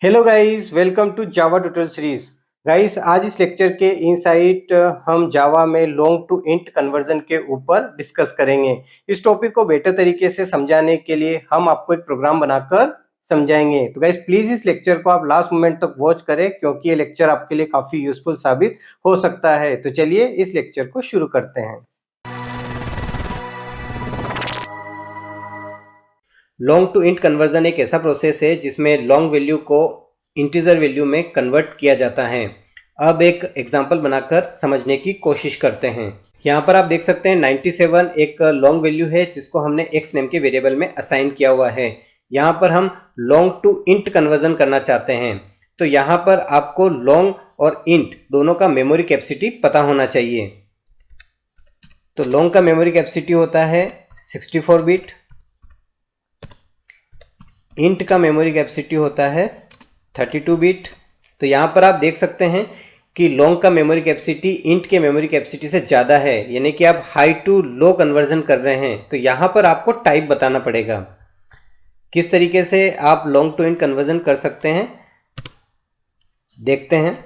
Hello guys, welcome to Java tutorial series. Guys, आज इस lecture के इनसाइट हम जावा में लॉन्ग टू इंट कन्वर्जन के ऊपर डिस्कस करेंगे। इस टॉपिक को बेटर तरीके से समझाने के लिए हम आपको एक प्रोग्राम बनाकर समझाएंगे। तो गाइस, प्लीज इस लेक्चर को आप लास्ट मोमेंट तक वॉच करें, क्योंकि ये लेक्चर आपके लिए काफी यूजफुल साबित हो सकता है। तो चलिए इस लेक्चर को शुरू करते हैं। लॉन्ग टू इंट कन्वर्जन एक ऐसा प्रोसेस है जिसमें लॉन्ग वैल्यू को इंटीजर वैल्यू में कन्वर्ट किया जाता है। अब एक एग्जांपल बनाकर समझने की कोशिश करते हैं। यहाँ पर आप देख सकते हैं 97 एक लॉन्ग वैल्यू है जिसको हमने एक्स नेम के वेरिएबल में असाइन किया हुआ है। यहाँ पर हम लॉन्ग टू इंट कन्वर्जन करना चाहते हैं, तो यहाँ पर आपको लॉन्ग और इंट दोनों का मेमोरी कैपेसिटी पता होना चाहिए। तो लॉन्ग का मेमोरी कैपेसिटी होता है 64 बिट, इंट का मेमोरी कैपेसिटी होता है 32 बिट। तो यहाँ पर आप देख सकते हैं कि लॉन्ग का मेमोरी कैपेसिटी इंट के मेमोरी कैपेसिटी से ज़्यादा है, यानी कि आप हाई टू लो कन्वर्जन कर रहे हैं। तो यहाँ पर आपको टाइप बताना पड़ेगा। किस तरीके से आप लॉन्ग टू इंट कन्वर्जन कर सकते हैं देखते हैं।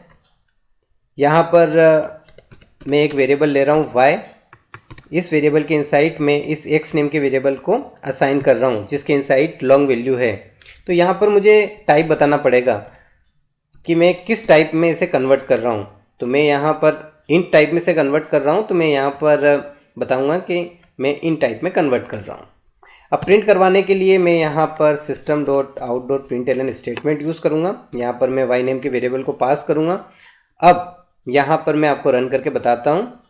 यहाँ पर मैं एक वेरिएबल ले रहा हूँ y। इस वेरिएबल के इनसाइड में इस x नेम के वेरिएबल को असाइन कर रहा हूँ जिसके इनसाइड लॉन्ग वैल्यू है। तो यहाँ पर मुझे टाइप बताना पड़ेगा कि मैं किस टाइप में इसे कन्वर्ट कर रहा हूँ। तो मैं यहाँ पर इंट टाइप में से कन्वर्ट कर रहा हूँ, तो मैं यहाँ पर बताऊँगा कि मैं इंट टाइप में कन्वर्ट कर रहा हूँ। अब प्रिंट करवाने के लिए मैं यहाँ पर system.out.println स्टेटमेंट यूज़ करूँगा। यहाँ पर मैं y नेम के वेरिएबल को पास करूँगा। अब यहाँ पर मैं आपको रन करके बताता हूँ।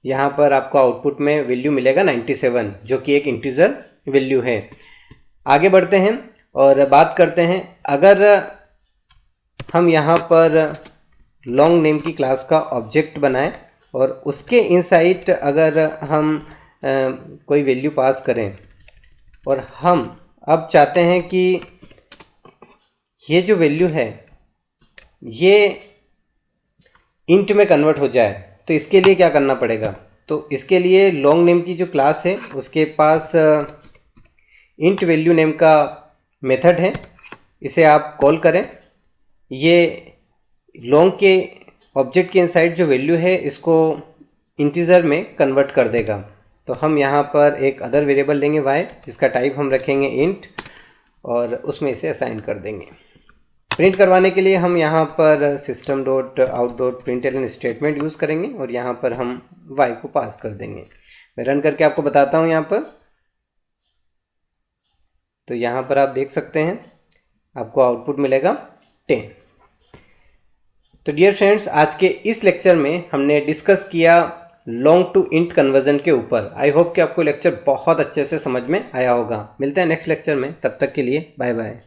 यहाँ पर आपको आउटपुट में वैल्यू मिलेगा 97, जो कि एक इंटीजर वैल्यू है। आगे बढ़ते हैं और बात करते हैं, अगर हम यहाँ पर लॉन्ग नेम की क्लास का ऑब्जेक्ट बनाएं और उसके इनसाइड अगर हम कोई वैल्यू पास करें और हम अब चाहते हैं कि ये जो वैल्यू है ये इंट में कन्वर्ट हो जाए, तो इसके लिए क्या करना पड़ेगा। तो इसके लिए लॉन्ग नेम की जो क्लास है उसके पास इंट वैल्यू नेम का मेथड है, इसे आप कॉल करें। ये लॉन्ग के ऑब्जेक्ट के इनसाइड जो वैल्यू है इसको इंटीजर में कन्वर्ट कर देगा। तो हम यहाँ पर एक अदर वेरिएबल लेंगे y, जिसका टाइप हम रखेंगे इंट और उसमें इसे असाइन कर देंगे। प्रिंट करवाने के लिए हम यहाँ पर system.out.println स्टेटमेंट यूज़ करेंगे और यहाँ पर हम y को पास कर देंगे। मैं रन करके आपको बताता हूँ यहाँ पर। तो यहाँ पर आप देख सकते हैं आपको आउटपुट मिलेगा 10। तो डियर फ्रेंड्स, आज के इस लेक्चर में हमने डिस्कस किया लॉन्ग टू इंट कन्वर्जन के ऊपर। आई होप कि आपको लेक्चर बहुत अच्छे से समझ में आया होगा। मिलते हैं नेक्स्ट लेक्चर में, तब तक के लिए बाय बाय।